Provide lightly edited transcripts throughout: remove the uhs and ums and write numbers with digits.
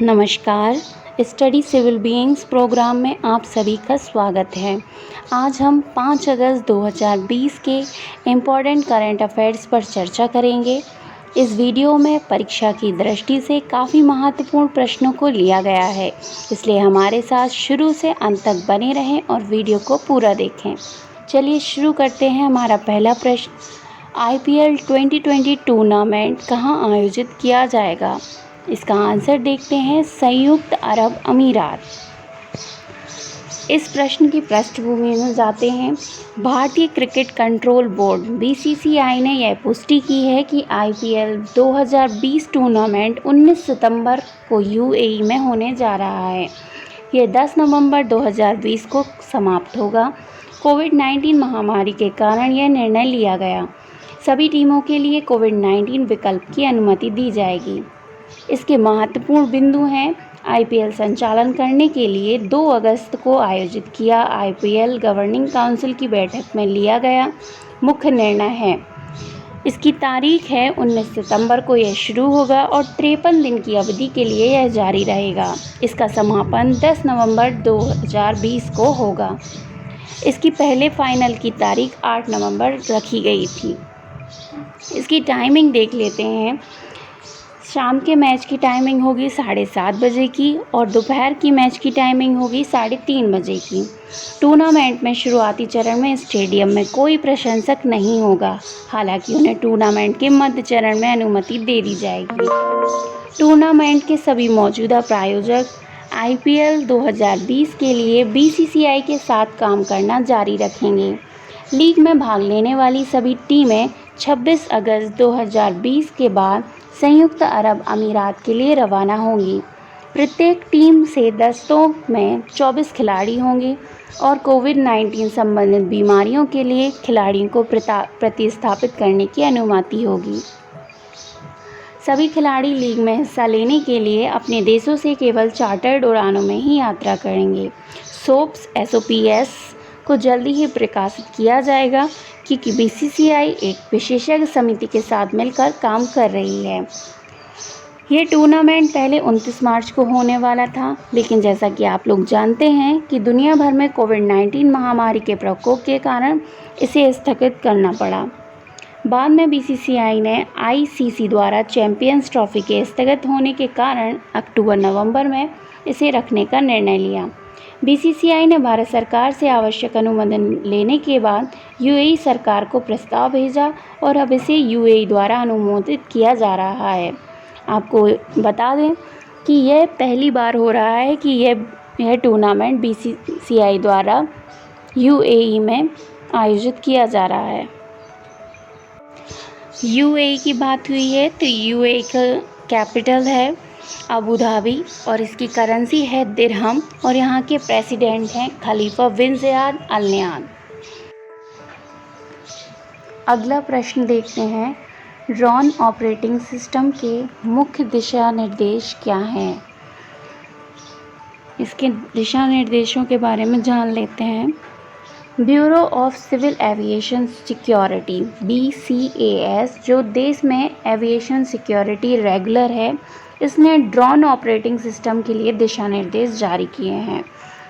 नमस्कार। Study civil beings programme में आप सभी का स्वागत है। आज हम 5 अगस्त 2020 के इम्पॉर्टेंट करंट अफेयर्स पर चर्चा करेंगे। इस वीडियो में परीक्षा की दृष्टि से काफ़ी महत्वपूर्ण प्रश्नों को लिया गया है, इसलिए हमारे साथ शुरू से अंत तक बने रहें और वीडियो को पूरा देखें। चलिए शुरू करते हैं। हमारा पहला प्रश्न, IPL 2020 टूर्नामेंट कहाँ आयोजित किया जाएगा? इसका आंसर देखते हैं, संयुक्त अरब अमीरात। इस प्रश्न की पृष्ठभूमि में जाते हैं। भारतीय क्रिकेट कंट्रोल बोर्ड BCCI ने यह पुष्टि की है कि IPL 2020 टूर्नामेंट 19 सितंबर को UAE में होने जा रहा है। यह 10 नवंबर 2020 को समाप्त होगा। कोविड-19 महामारी के कारण यह निर्णय लिया गया। सभी टीमों के लिए कोविड-19 विकल्प की अनुमति दी जाएगी। इसके महत्वपूर्ण बिंदु हैं। IPL संचालन करने के लिए 2 अगस्त को आयोजित किया IPL गवर्निंग काउंसिल की बैठक में लिया गया मुख्य निर्णय है। इसकी तारीख है 19 सितंबर को यह शुरू होगा और 53 दिन की अवधि के लिए यह जारी रहेगा। इसका समापन 10 नवंबर 2020 को होगा। इसकी पहले फाइनल की तारीख 8 नवंबर रखी गई थी। इसकी टाइमिंग देख लेते हैं। शाम के मैच की टाइमिंग होगी 7:30 बजे की और दोपहर की मैच की टाइमिंग होगी 3:30 बजे की। टूर्नामेंट में शुरुआती चरण में स्टेडियम में कोई प्रशंसक नहीं होगा, हालांकि उन्हें टूर्नामेंट के मध्य चरण में अनुमति दे दी जाएगी। टूर्नामेंट के सभी मौजूदा प्रायोजक IPL 2020 के लिए BCCI के साथ काम करना जारी रखेंगे। लीग में भाग लेने वाली सभी टीमें 26 अगस्त 2020 के बाद संयुक्त अरब अमीरात के लिए रवाना होंगी। प्रत्येक टीम से दस्तों में 24 खिलाड़ी होंगे और कोविड-19 संबंधित बीमारियों के लिए खिलाड़ियों को प्रतिस्थापित करने की अनुमति होगी। सभी खिलाड़ी लीग में हिस्सा लेने के लिए अपने देशों से केवल चार्टर्ड उड़ानों में ही यात्रा करेंगे। SOPs को जल्दी ही प्रकाशित किया जाएगा क्योंकि BCCI एक विशेषज्ञ समिति के साथ मिलकर काम कर रही है। ये टूर्नामेंट पहले 29 मार्च को होने वाला था, लेकिन जैसा कि आप लोग जानते हैं कि दुनिया भर में कोविड-19 महामारी के प्रकोप के कारण इसे स्थगित करना पड़ा। बाद में BCCI ने ICC द्वारा चैंपियंस ट्रॉफी के स्थगित होने के कारण अक्टूबर-नवंबर में इसे रखने का निर्णय लिया। BCCI ने भारत सरकार से आवश्यक अनुमोदन लेने के बाद UAE सरकार को प्रस्ताव भेजा और अब इसे UAE द्वारा अनुमोदित किया जा रहा है। आपको बता दें कि यह पहली बार हो रहा है कि यह टूर्नामेंट BCCI द्वारा UAE में आयोजित किया जा रहा है। UAE की बात हुई है तो UAE का कैपिटल है अबू धाबी और इसकी करेंसी है दिरहम और यहाँ के प्रेसिडेंट हैं खलीफा बिन ज़ायद अल नहयान। अगला प्रश्न देखते हैं, ड्रोन ऑपरेटिंग सिस्टम के मुख्य दिशा निर्देश क्या हैं? इसके दिशा निर्देशों के बारे में जान लेते हैं। Bureau of Civil Aviation Security BCAS जो देश में एविएशन सिक्योरिटी रेगुलर है, इसने ड्रोन ऑपरेटिंग सिस्टम के लिए दिशा निर्देश जारी किए हैं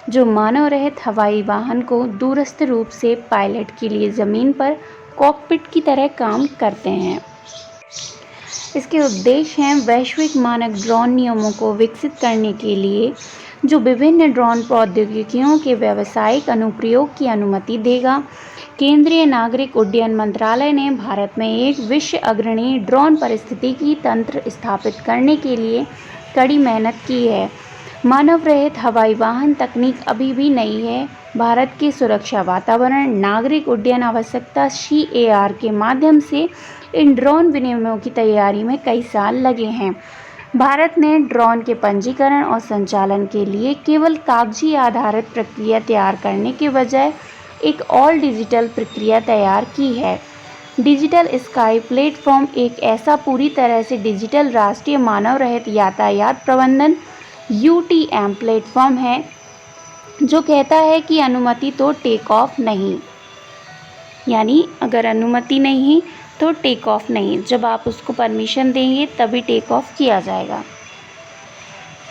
जो मानव रहित हवाई वाहन को दूरस्थ रूप से पायलट के लिए ज़मीन पर कॉकपिट की तरह काम करते हैं। इसके उद्देश्य हैं वैश्विक मानक ड्रोन नियमों को विकसित करने के लिए जो विभिन्न ड्रोन प्रौद्योगिकियों के व्यावसायिक अनुप्रयोग की अनुमति देगा। केंद्रीय नागरिक उड्डयन मंत्रालय ने भारत में एक विश्व अग्रणी ड्रोन पारिस्थितिकी तंत्र स्थापित करने के लिए कड़ी मेहनत की है। मानव रहित हवाई वाहन तकनीक अभी भी नई है। भारत के सुरक्षा वातावरण नागरिक उड्डयन आवश्यकता CAR के माध्यम से इन ड्रोन विनियमों की तैयारी में कई साल लगे हैं। भारत ने ड्रोन के पंजीकरण और संचालन के लिए केवल कागजी आधारित प्रक्रिया तैयार करने के बजाय एक ऑल डिजिटल प्रक्रिया तैयार की है। डिजिटल स्काई प्लेटफॉर्म एक ऐसा पूरी तरह से डिजिटल राष्ट्रीय मानव रहित यातायात प्रबंधन UTM प्लेटफॉर्म है जो कहता है कि अनुमति तो टेक ऑफ नहीं, यानी अगर अनुमति नहीं तो टेक ऑफ नहीं, जब आप उसको परमिशन देंगे तभी टेक ऑफ किया जाएगा।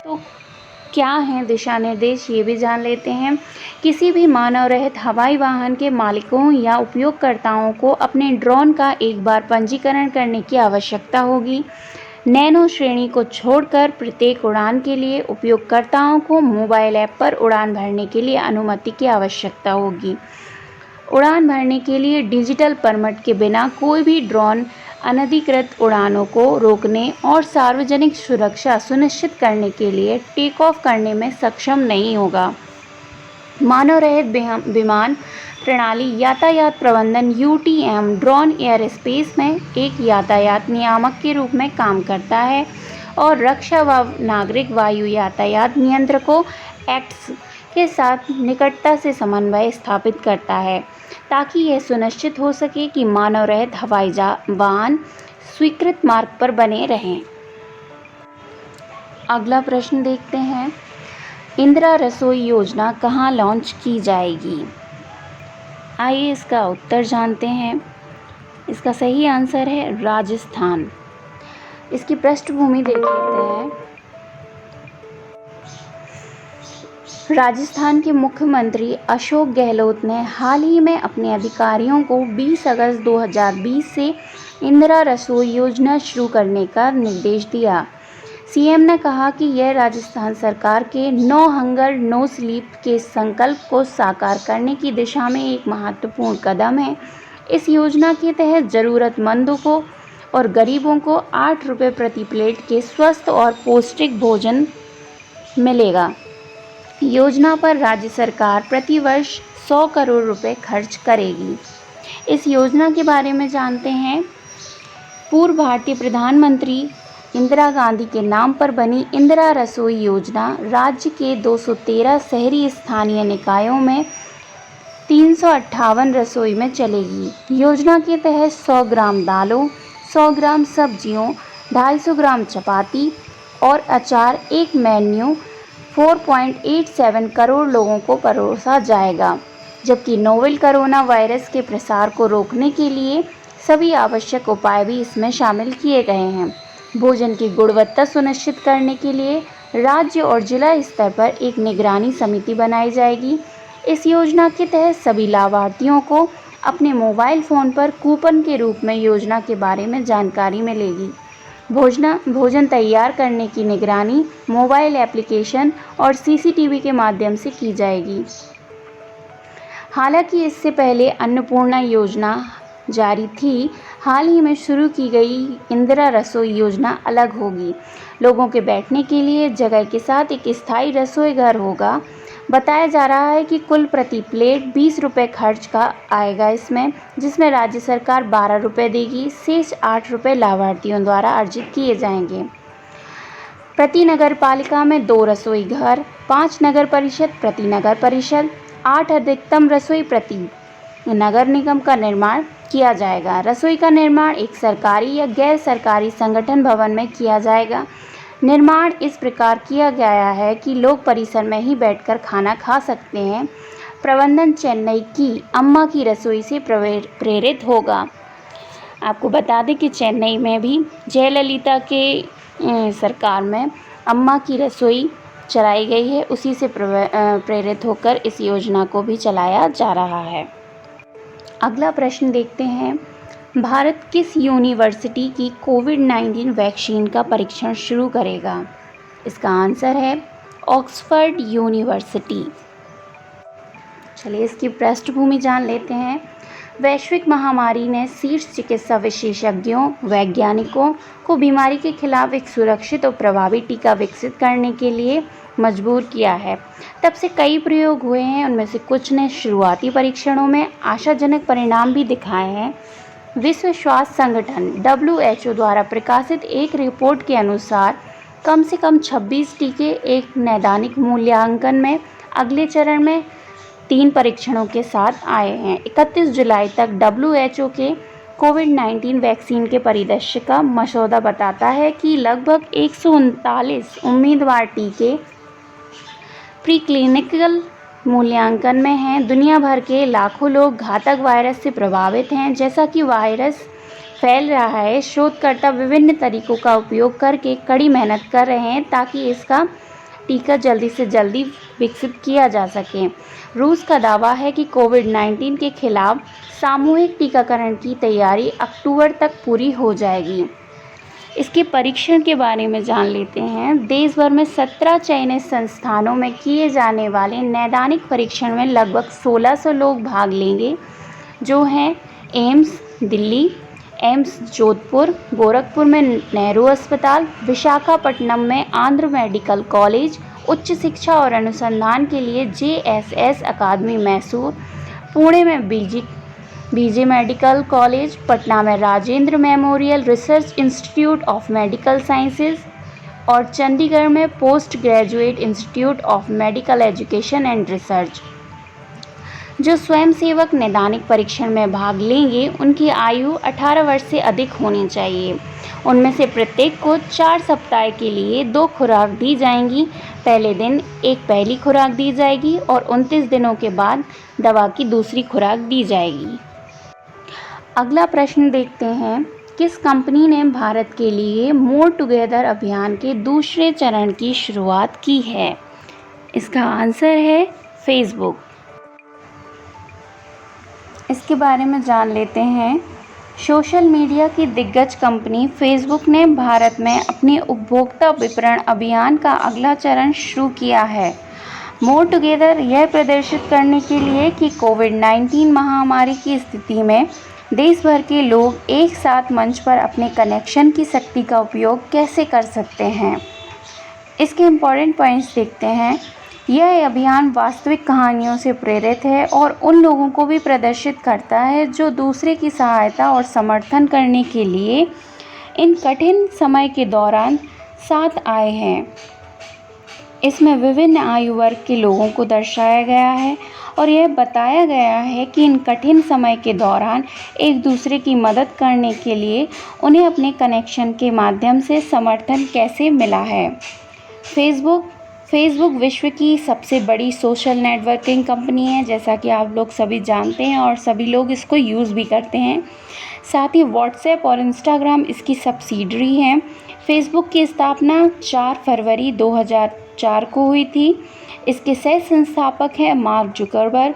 तो क्या हैं दिशा निर्देश, ये भी जान लेते हैं। किसी भी मानव रहित हवाई वाहन के मालिकों या उपयोगकर्ताओं को अपने ड्रोन का एक बार पंजीकरण करने की आवश्यकता होगी। नैनो श्रेणी को छोड़कर प्रत्येक उड़ान के लिए उपयोगकर्ताओं को मोबाइल ऐप पर उड़ान भरने के लिए अनुमति की आवश्यकता होगी। उड़ान भरने के लिए डिजिटल परमिट के बिना कोई भी ड्रोन अनधिकृत उड़ानों को रोकने और सार्वजनिक सुरक्षा सुनिश्चित करने के लिए टेक ऑफ करने में सक्षम नहीं होगा। मानव रहित विमान प्रणाली यातायात प्रबंधन (UTM) ड्रोन एयर स्पेस में एक यातायात नियामक के रूप में काम करता है और रक्षा व नागरिक वायु यातायात नियंत्रकों एक्ट्स के साथ निकटता से समन्वय स्थापित करता है ताकि यह सुनिश्चित हो सके कि मानव रहित हवाई वाहन स्वीकृत मार्ग पर बने रहें। अगला प्रश्न देखते हैं, इंदिरा रसोई योजना कहाँ लॉन्च की जाएगी? आइए इसका उत्तर जानते हैं। इसका सही आंसर है राजस्थान। इसकी पृष्ठभूमि देख लेते हैं। राजस्थान के मुख्यमंत्री अशोक गहलोत ने हाल ही में अपने अधिकारियों को 20 अगस्त 2020 से इंदिरा रसोई योजना शुरू करने का निर्देश दिया। सीएम ने कहा कि यह राजस्थान सरकार के नो हंगर नो स्लीप के संकल्प को साकार करने की दिशा में एक महत्वपूर्ण कदम है। इस योजना के तहत ज़रूरतमंदों को और गरीबों को 8 रुपये प्रति प्लेट के स्वस्थ और पौष्टिक भोजन मिलेगा। योजना पर राज्य सरकार प्रति वर्ष 100 करोड़ रुपए खर्च करेगी। इस योजना के बारे में जानते हैं। पूर्व भारतीय प्रधानमंत्री इंदिरा गांधी के नाम पर बनी इंदिरा रसोई योजना राज्य के 213 शहरी स्थानीय निकायों में 358 रसोई में चलेगी। योजना के तहत 100 ग्राम दालों, 100 ग्राम सब्जियों, 250 ग्राम चपाती और अचार एक मेन्यू 4.87 करोड़ लोगों को परोसा जाएगा, जबकि नोवेल कोरोना वायरस के प्रसार को रोकने के लिए सभी आवश्यक उपाय भी इसमें शामिल किए गए हैं। भोजन की गुणवत्ता सुनिश्चित करने के लिए राज्य और जिला स्तर पर एक निगरानी समिति बनाई जाएगी। इस योजना के तहत सभी लाभार्थियों को अपने मोबाइल फ़ोन पर कूपन के रूप में योजना के बारे में जानकारी मिलेगी। भोजन तैयार करने की निगरानी मोबाइल एप्लीकेशन और सीसीटीवी के माध्यम से की जाएगी। हालांकि इससे पहले अन्नपूर्णा योजना जारी थी। हाल ही में शुरू की गई इंदिरा रसोई योजना अलग होगी। लोगों के बैठने के लिए जगह के साथ एक स्थायी रसोई घर होगा। बताया जा रहा है कि कुल प्रति प्लेट 20 रुपये खर्च का आएगा इसमें, जिसमें राज्य सरकार 12 रुपये देगी। शेष 8 रुपये लाभार्थियों द्वारा अर्जित किए जाएंगे। प्रति नगर पालिका में 2 रसोई घर, 5 नगर परिषद प्रति नगर परिषद, 8 अधिकतम रसोई प्रति नगर निगम का निर्माण किया जाएगा। रसोई का निर्माण एक सरकारी या गैर सरकारी संगठन भवन में किया जाएगा। निर्माण इस प्रकार किया गया है कि लोग परिसर में ही बैठकर खाना खा सकते हैं। प्रबंधन चेन्नई की अम्मा की रसोई से प्रेरित होगा। आपको बता दें कि चेन्नई में भी जयललिता के सरकार में अम्मा की रसोई चलाई गई है। उसी से प्रेरित होकर इस योजना को भी चलाया जा रहा है। अगला प्रश्न देखते हैं, भारत किस यूनिवर्सिटी की कोविड-19 वैक्सीन का परीक्षण शुरू करेगा? इसका आंसर है ऑक्सफोर्ड यूनिवर्सिटी। चलिए इसकी पृष्ठभूमि जान लेते हैं। वैश्विक महामारी ने शीर्ष चिकित्सा विशेषज्ञों, वैज्ञानिकों को बीमारी के खिलाफ एक सुरक्षित और प्रभावी टीका विकसित करने के लिए मजबूर किया है। तब से कई प्रयोग हुए हैं। उनमें से कुछ ने शुरुआती परीक्षणों में आशाजनक परिणाम भी दिखाए हैं। विश्व स्वास्थ्य संगठन WHO द्वारा प्रकाशित एक रिपोर्ट के अनुसार कम से कम 26 टीके एक नैदानिक मूल्यांकन में अगले चरण में 3 परीक्षणों के साथ आए हैं। 31 जुलाई तक WHO के कोविड-19 वैक्सीन के परिदृश्य का मसौदा बताता है कि लगभग 139 उम्मीदवार टीके प्रीक्लिनिकल मूल्यांकन में हैं। दुनिया भर के लाखों लोग घातक वायरस से प्रभावित हैं। जैसा कि वायरस फैल रहा है, शोधकर्ता विभिन्न तरीकों का उपयोग करके कड़ी मेहनत कर रहे हैं ताकि इसका टीका जल्दी से जल्दी विकसित किया जा सके। रूस का दावा है कि कोविड-19 के खिलाफ सामूहिक टीकाकरण की तैयारी अक्टूबर तक पूरी हो जाएगी। इसके परीक्षण के बारे में जान लेते हैं। देश भर में 17 चयनित संस्थानों में किए जाने वाले नैदानिक परीक्षण में लगभग 1600 लोग भाग लेंगे, जो हैं एम्स दिल्ली, एम्स जोधपुर, गोरखपुर में नेहरू अस्पताल, विशाखापट्टनम में आंध्र मेडिकल कॉलेज, उच्च शिक्षा और अनुसंधान के लिए JSS अकादमी मैसूर, पुणे में बीजे मेडिकल कॉलेज, पटना में Rajendra memorial research institute of medical sciences और चंडीगढ़ में post graduate institute of medical education and research. जो स्वयंसेवक नैदानिक परीक्षण में भाग लेंगे उनकी आयु 18 वर्ष से अधिक होनी चाहिए। उनमें से प्रत्येक को 4 सप्ताह के लिए 2 खुराक दी जाएंगी। पहले दिन एक पहली खुराक दी जाएगी और 29 दिनों के बाद दवा की दूसरी खुराक दी जाएगी। अगला प्रश्न देखते हैं, किस कंपनी ने भारत के लिए मोर टुगेदर अभियान के दूसरे चरण की शुरुआत की है? इसका आंसर है फेसबुक। इसके बारे में जान लेते हैं। सोशल मीडिया की दिग्गज कंपनी फेसबुक ने भारत में अपने उपभोक्ता विपणन अभियान का अगला चरण शुरू किया है। मोर टुगेदर यह प्रदर्शित करने के लिए कि कोविड-19 महामारी की स्थिति में देश भर के लोग एक साथ मंच पर अपने कनेक्शन की शक्ति का उपयोग कैसे कर सकते हैं। इसके इम्पॉर्टेंट पॉइंट्स देखते हैं। यह अभियान वास्तविक कहानियों से प्रेरित है और उन लोगों को भी प्रदर्शित करता है जो दूसरे की सहायता और समर्थन करने के लिए इन कठिन समय के दौरान साथ आए हैं। इसमें विभिन्न आयु वर्ग के लोगों को दर्शाया गया है और यह बताया गया है कि इन कठिन समय के दौरान एक दूसरे की मदद करने के लिए उन्हें अपने कनेक्शन के माध्यम से समर्थन कैसे मिला है। फेसबुक विश्व की सबसे बड़ी सोशल नेटवर्किंग कंपनी है, जैसा कि आप लोग सभी जानते हैं और सभी लोग इसको यूज़ भी करते हैं। साथ ही व्हाट्सएप और इंस्टाग्राम इसकी सब्सिडरी हैं। फेसबुक की स्थापना 4 फरवरी 2004 को हुई थी। इसके सह संस्थापक हैं Mark Zuckerberg,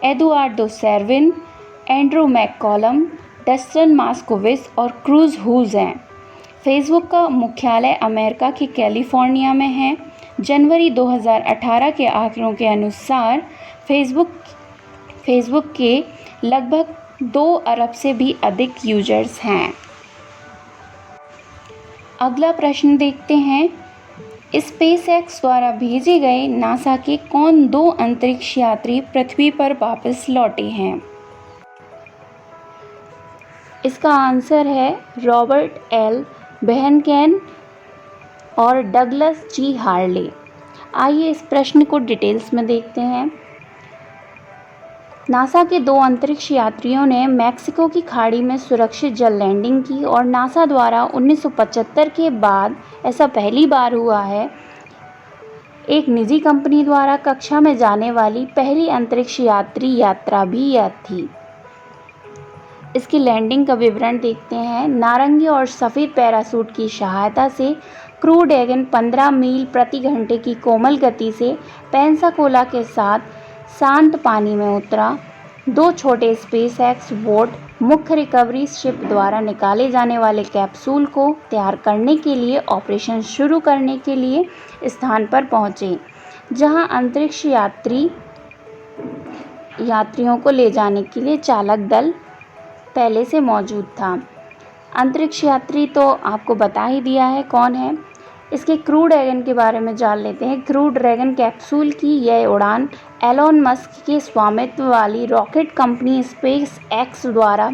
Eduardo Saverin, Andrew McCollum, Dustin Moskovitz और क्रूज हुज हैं। फेसबुक का मुख्यालय अमेरिका के कैलिफोर्निया में है। जनवरी 2018 के आंकड़ों के अनुसार फेसबुक के लगभग 2 अरब से भी अधिक यूजर्स हैं। अगला प्रश्न देखते हैं, स्पेसएक्स द्वारा भेजे गए नासा के कौन 2 अंतरिक्ष यात्री पृथ्वी पर वापस लौटे हैं? इसका आंसर है रॉबर्ट एल बेहनकेन और डगलस जी हार्ले। आइए इस प्रश्न को डिटेल्स में देखते हैं। नासा के 2 अंतरिक्ष यात्रियों ने मैक्सिको की खाड़ी में सुरक्षित जल लैंडिंग की और नासा द्वारा 1975 के बाद ऐसा पहली बार हुआ है। एक निजी कंपनी द्वारा कक्षा में जाने वाली पहली अंतरिक्ष यात्री यात्रा भी यह थी। इसकी लैंडिंग का विवरण देखते हैं। नारंगी और सफ़ेद पैराशूट की सहायता से क्रू ड्रैगन 15 मील प्रति घंटे की कोमल गति से पेंसाकोला के साथ शांत पानी में उतरा। 2 छोटे स्पेसएक्स बोट मुख्य रिकवरी शिप द्वारा निकाले जाने वाले कैप्सूल को तैयार करने के लिए ऑपरेशन शुरू करने के लिए स्थान पर पहुंचे, जहां अंतरिक्ष यात्रियों को ले जाने के लिए चालक दल पहले से मौजूद था। अंतरिक्ष यात्री तो आपको बता ही दिया है कौन है। इसके क्रू ड्रैगन के बारे में जान लेते हैं। क्रू ड्रैगन कैप्सूल की यह उड़ान एलोन मस्क के स्वामित्व वाली रॉकेट कंपनी स्पेस एक्स द्वारा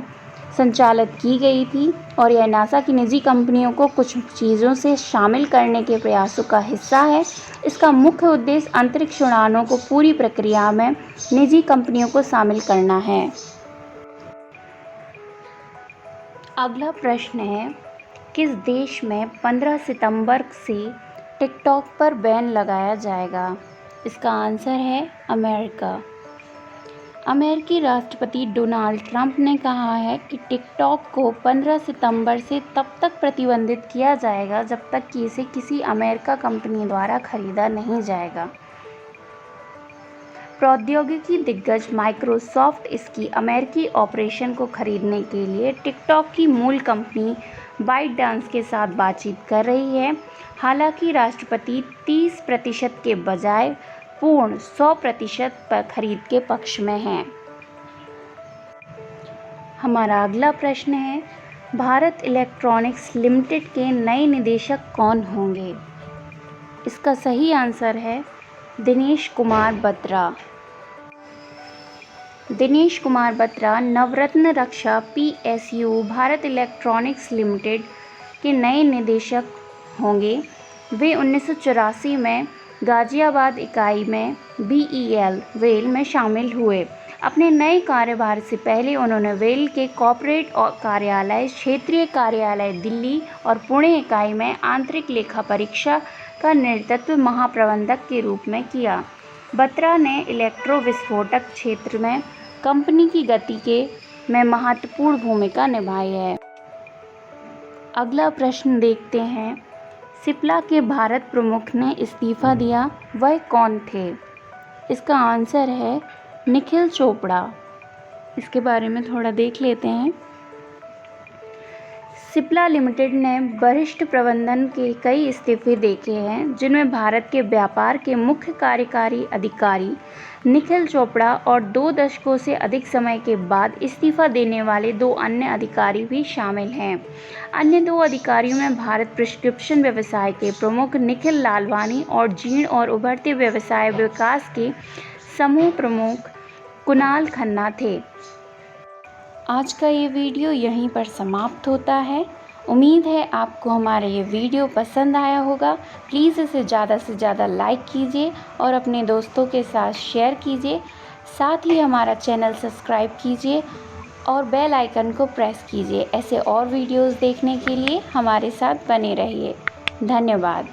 संचालित की गई थी और यह नासा की निजी कंपनियों को कुछ चीज़ों से शामिल करने के प्रयासों का हिस्सा है। इसका मुख्य उद्देश्य अंतरिक्ष उड़ानों को पूरी प्रक्रिया में निजी कंपनियों को शामिल करना है। अगला प्रश्न है, किस देश में 15 सितंबर से टिकटॉक पर बैन लगाया जाएगा? इसका आंसर है अमेरिका। अमेरिकी राष्ट्रपति डोनाल्ड ट्रंप ने कहा है कि टिकटॉक को 15 सितंबर से तब तक प्रतिबंधित किया जाएगा जब तक कि इसे किसी अमेरिका कंपनी द्वारा खरीदा नहीं जाएगा। प्रौद्योगिकी दिग्गज माइक्रोसॉफ्ट इसकी अमेरिकी ऑपरेशन को खरीदने के लिए टिकटॉक की मूल कंपनी बाइटडांस के साथ बातचीत कर रही है। हालांकि राष्ट्रपति 30% के बजाय पूर्ण 100% पर खरीद के पक्ष में हैं। हमारा अगला प्रश्न है, भारत इलेक्ट्रॉनिक्स लिमिटेड के नए निदेशक कौन होंगे? इसका सही आंसर है दिनेश कुमार बत्रा। दिनेश कुमार बत्रा नवरत्न रक्षा PSU भारत इलेक्ट्रॉनिक्स लिमिटेड के नए निदेशक होंगे। वे 1984 में गाजियाबाद इकाई में BEL वेल में शामिल हुए। अपने नए कार्यभार से पहले उन्होंने वेल के कॉर्पोरेट कार्यालय, क्षेत्रीय कार्यालय दिल्ली और पुणे इकाई में आंतरिक लेखा परीक्षा का नेतृत्व महाप्रबंधक के रूप में किया। बत्रा ने इलेक्ट्रो विस्फोटक क्षेत्र में कंपनी की गति में महत्वपूर्ण भूमिका निभाई है। अगला प्रश्न देखते हैं, सिप्ला के भारत प्रमुख ने इस्तीफा दिया, वह कौन थे? इसका आंसर है निखिल चोपड़ा। इसके बारे में थोड़ा देख लेते हैं। सिप्ला लिमिटेड ने वरिष्ठ प्रबंधन के कई इस्तीफे देखे हैं, जिनमें भारत के व्यापार के मुख्य कार्यकारी अधिकारी निखिल चोपड़ा और 2 दशकों से अधिक समय के बाद इस्तीफा देने वाले 2 अन्य अधिकारी भी शामिल हैं। अन्य 2 अधिकारियों में भारत प्रिस्क्रिप्शन व्यवसाय के प्रमुख निखिल लालवानी और जीर्ण और उभरते व्यवसाय विकास के समूह प्रमुख कुणाल खन्ना थे। आज का ये वीडियो यहीं पर समाप्त होता है। उम्मीद है आपको हमारा ये वीडियो पसंद आया होगा। प्लीज़ इसे ज़्यादा से ज़्यादा लाइक कीजिए और अपने दोस्तों के साथ शेयर कीजिए। साथ ही हमारा चैनल सब्सक्राइब कीजिए और बेल आइकन को प्रेस कीजिए। ऐसे और वीडियोस देखने के लिए हमारे साथ बने रहिए। धन्यवाद।